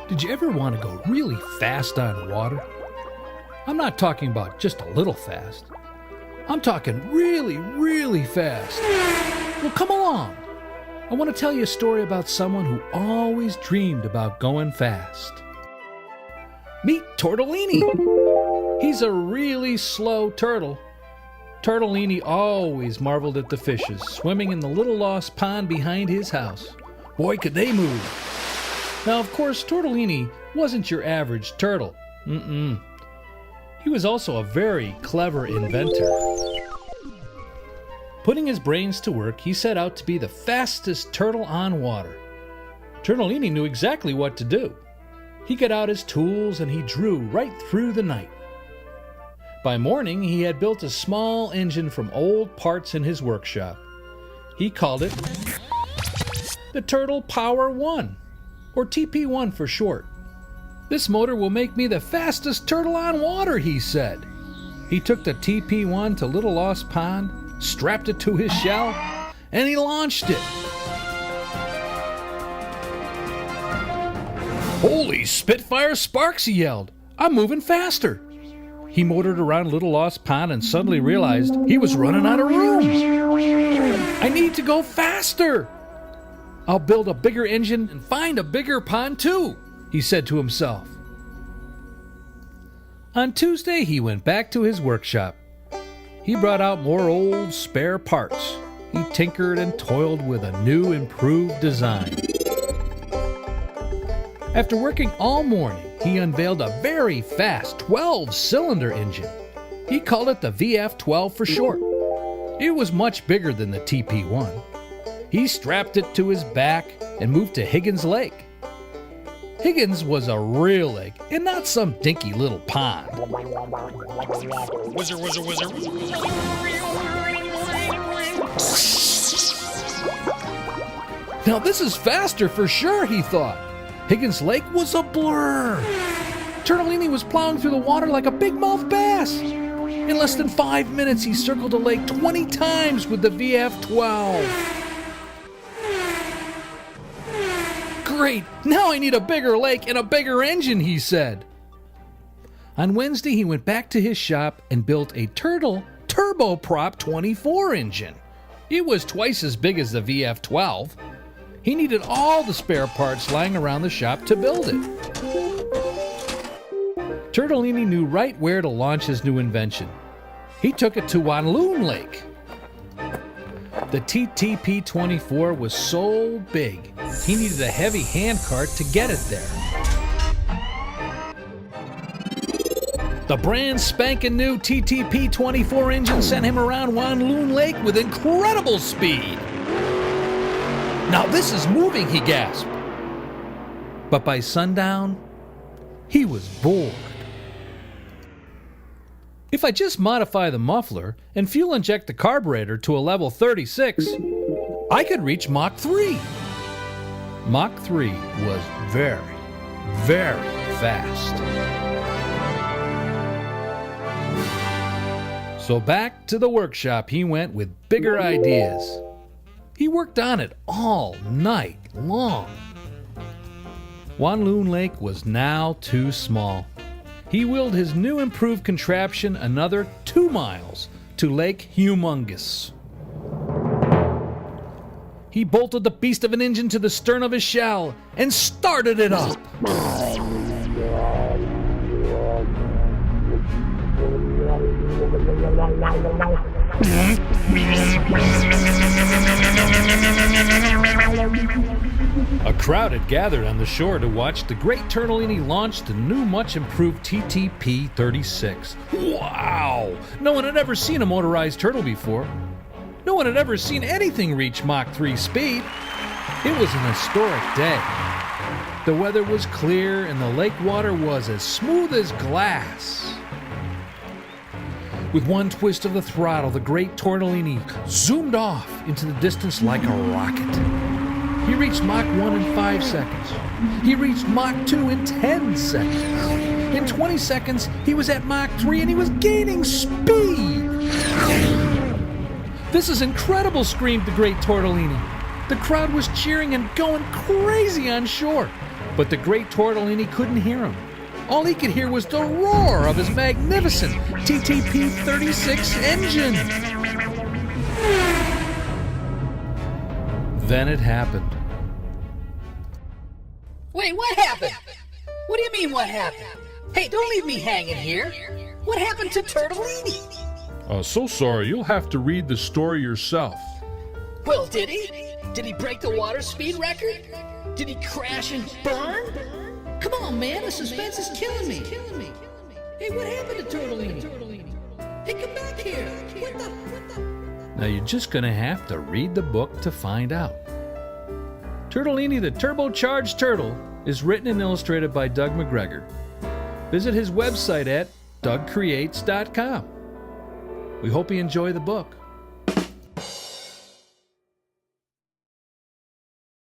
Did you ever want to go really fast on water? I'm not talking about just a little fast. I'm talking really, really fast. Well, come along. I want to tell you a story about someone who always dreamed about going fast. Meet Turtellini. He's a really slow turtle. Turtellini always marveled at the fishes swimming in the little lost pond behind his house. Boy, could they move. Now, of course, Turtellini wasn't your average turtle. He was also a very clever inventor. Putting his brains to work, he set out to be the fastest turtle on water. Turtellini knew exactly what to do. He got out his tools and he drew right through the night. By morning, he had built a small engine from old parts in his workshop. He called it the Turtle Power 1, or TP1 for short. This motor will make me the fastest turtle on water, he said. He took the TP1 to Little Lost Pond, strapped it to his shell, and he launched it. Holy Spitfire sparks, he yelled. I'm moving faster. He motored around Little Lost Pond and suddenly realized he was running out of room. I need to go faster. I'll build a bigger engine and find a bigger pond too, he said to himself. On Tuesday, he went back to his workshop. He brought out more old spare parts. He tinkered and toiled with a new, improved design. After working all morning, he unveiled a very fast 12-cylinder engine. He called it the VF-12 for short. It was much bigger than the TP1. He strapped it to his back and moved to Higgins Lake. Higgins was a real lake and not some dinky little pond. Whizzer, whizzer, whizzer. Now this is faster for sure, he thought. Higgins Lake was a blur. Turtellini was plowing through the water like a big-mouthed bass. In less than 5 minutes, he circled the lake 20 times with the VF-12. Great, now I need a bigger lake and a bigger engine, he said. On Wednesday, he went back to his shop and built a Turtle Turboprop 24 engine. It was twice as big as the VF-12. He needed all the spare parts lying around the shop to build it. Turtellini knew right where to launch his new invention. He took it to Wanloon Lake. The TTP-24 was so big, he needed a heavy handcart to get it there. The brand spanking new TTP-24 engine sent him around Wanloon Lake with incredible speed. Now this is moving, he gasped. But by sundown, he was bored. If I just modify the muffler and fuel inject the carburetor to a level 36, I could reach Mach 3. Mach 3 was very, very fast. So back to the workshop he went with bigger ideas. He worked on it all night long. Wanloon Lake was now too small. He wheeled his new improved contraption another 2 miles to Lake Humongous. He bolted the beast of an engine to the stern of his shell and started it up. A crowd had gathered on the shore to watch the great Turtellini launch the new, much-improved TTP-36. Wow! No one had ever seen a motorized turtle before. No one had ever seen anything reach Mach 3 speed. It was an historic day. The weather was clear and the lake water was as smooth as glass. With one twist of the throttle, the great Turtellini zoomed off into the distance like a rocket. He reached Mach 1 in 5 seconds. He reached Mach 2 in 10 seconds. In 20 seconds, he was at Mach 3 and he was gaining speed. This is incredible, screamed the great Turtellini. The crowd was cheering and going crazy on shore. But the great Turtellini couldn't hear him. All he could hear was the roar of his magnificent TTP-36 engine. Then it happened. Wait, what happened? What do you mean, what happened? Hey, don't leave me hanging here. What happened to Turtellini? So sorry, you'll have to read the story yourself. Well, did he? Did he break the water speed record? Did he crash and burn? Come on, man, the suspense is killing me. Hey, what happened to Turtellini? Hey, come back here. What the? Now you're just gonna have to read the book to find out. Turtellini the Turbocharged Turtle is written and illustrated by Doug MacGregor. Visit his website at dougcreates.com. We hope you enjoy the book.